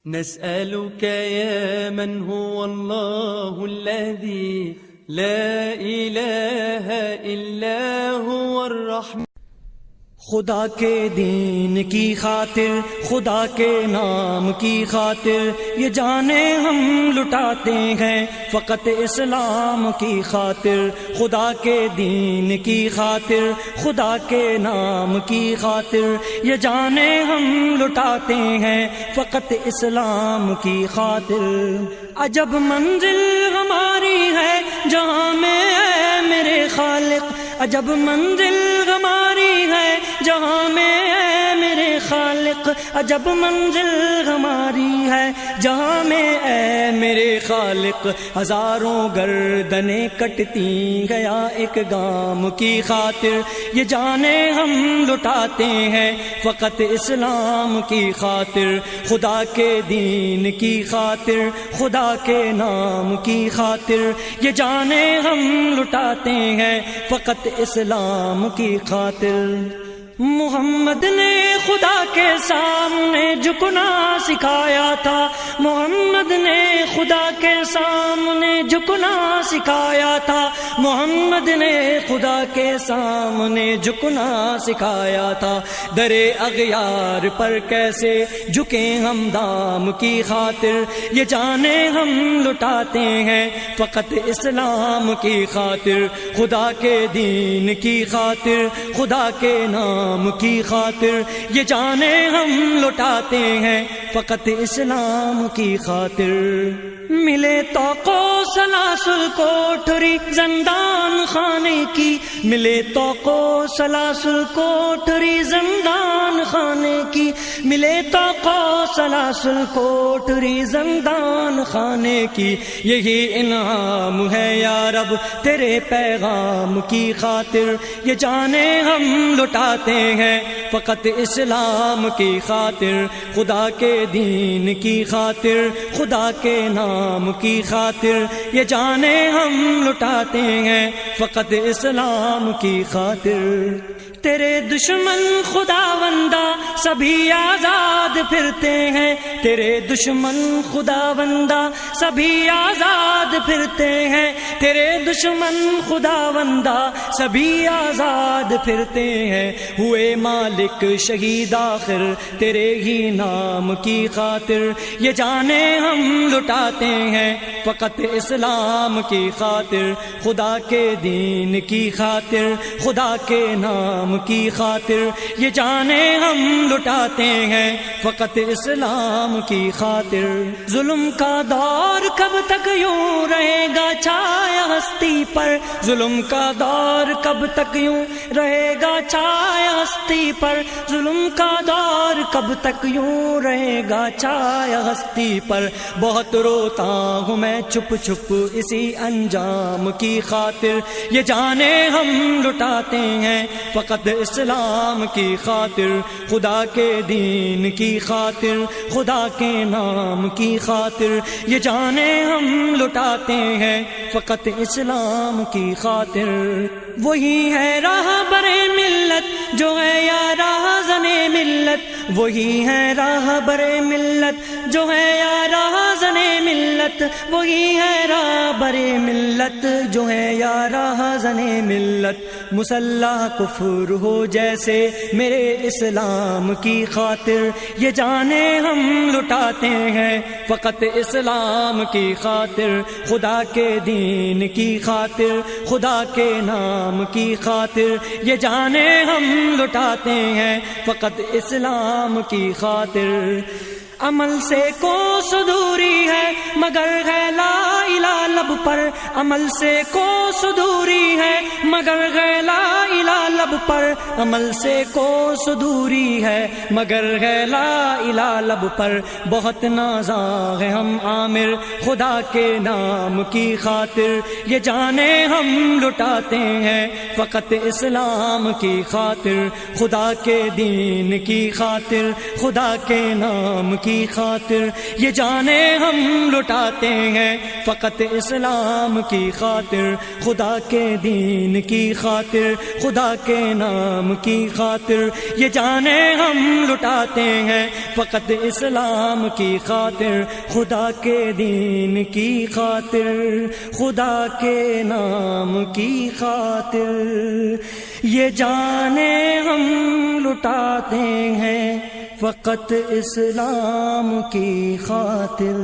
نسألك يا من هو الله الذي لا إله إلا هو الرحمن. خدا کے دین کی خاطر، خدا کے نام کی خاطر یہ جانیں ہم لٹاتے ہیں فقط اسلام کی خاطر. خدا کے دین کی خاطر، خدا کے نام کی خاطر یہ جانیں ہم لٹاتے ہیں فقط اسلام کی خاطر. عجب منزل ہماری ہے جہاں میں اے میرے خالق، عجب منزل ہماری ہے جہاں میں اے میرے خالق، عجب منزل ہماری ہے جہاں میں اے میرے خالق. ہزاروں گردنیں کٹتی گیا ایک گام کی خاطر یہ جانیں ہم لٹاتے ہیں فقط اسلام کی خاطر. خدا کے دین کی خاطر، خدا کے نام کی خاطر یہ جانیں ہم لٹاتے ہیں فقط اسلام کی خاطر. محمد نے خدا کے سامنے جھکنا سکھایا تھا، محمد نے خدا کے سامنے جھکنا سکھایا تھا، محمد نے خدا کے سامنے جھکنا سکھایا تھا. درے اغیار پر کیسے جھکیں ہم دام کی خاطر یہ جانیں ہم لٹاتے ہیں فقط اسلام کی خاطر. خدا کے دین کی خاطر، خدا کے نام کی خاطر یہ جانیں ہم لٹاتے ہیں فقط اسلام کی خاطر. ملے توق و سلاسل کوٹھری زندان خانے کی، ملے توق و سلاسل کوٹھری زندان خانے کی، ملے توق و سلاسل کوٹھری زندان خانے کی. یہی انعام ہے یا رب تیرے پیغام کی خاطر یہ جانیں ہم لٹاتے ہیں فقط اسلام کی خاطر. خدا کے دین کی خاطر، خدا کے نام کی خاطر یہ جانیں ہم لٹاتے ہیں فقط اسلام کی خاطر. تیرے دشمن خدا بندہ سبھی آزاد پھرتے ہیں، تیرے دشمن خدا بندہ سبھی آزاد پھرتے ہیں، تیرے دشمن خدا بندہ سبھی آزاد پھرتے ہیں. ہوئے مالک شہید آخر تیرے ہی نام کی خاطر یہ جانیں ہم لٹاتے ہیں فقط اسلام کی خاطر. خدا کے دین کی خاطر، خدا کے نام کی خاطر یہ جانیں ہم لٹاتے ہیں فقط اسلام کی خاطر. ظلم کا دور کب تک یوں رہے گا چھایا ہستی پر، ظلم کا دور کب تک یوں رہے گا چھایا ہستی پر، ظلم کا دور کب تک یوں رہے گا چھایا ہستی پر. بہت روتا ہوں میں چھپ چھپ اسی انجام کی خاطر یہ جانیں ہم لٹاتے ہیں فقط اسلام کی خاطر. خدا کے دین کی خاطر، خدا کے نام کی خاطر یہ جانیں ہم لٹاتے ہیں فقط اسلام کی خاطر. وہی ہے راہ برے ملت جو ہے یا راہ زنے ملت، وہی ہے راہ برے ملت جو ہے یا راہ زنے ملت، وہی ہے راہ برے ملت جو ہے یا راہ زنے ملت. مسلح کفر ہو جیسے میرے اسلام کی خاطر یہ جانیں ہم لٹاتے ہیں فقط اسلام کی خاطر. خدا کے دین کی خاطر، خدا کے نام کی خاطر یہ جانیں ہم لٹاتے ہیں فقط اسلام کی خاطر. عمل سے کوس دوری ہے مگر ہے لا الہ لب پر، عمل سے کوس دوری ہے مگر ہے لا الہ لب پر، عمل سے کوس دوری ہے مگر ہے لا الہ لب پر. بہت نازاں ہیں ہم عامر خدا کے نام کی خاطر یہ جانیں ہم لٹاتے ہیں فقط اسلام کی خاطر. خدا کے دین کی خاطر، خدا کے نام کی خاطر یہ یہ جانیں ہم لٹاتے ہیں فقط اسلام کی خاطر، خدا کے دین کی خاطر، خدا کے نام کی خاطر، یہ جانیں ہم لٹاتے ہیں فقط اسلام کی خاطر، خدا کے دین کی خاطر، خدا کے نام کی خاطر، یہ جانیں ہم لٹاتے ہیں فقط اسلام کی خاطر۔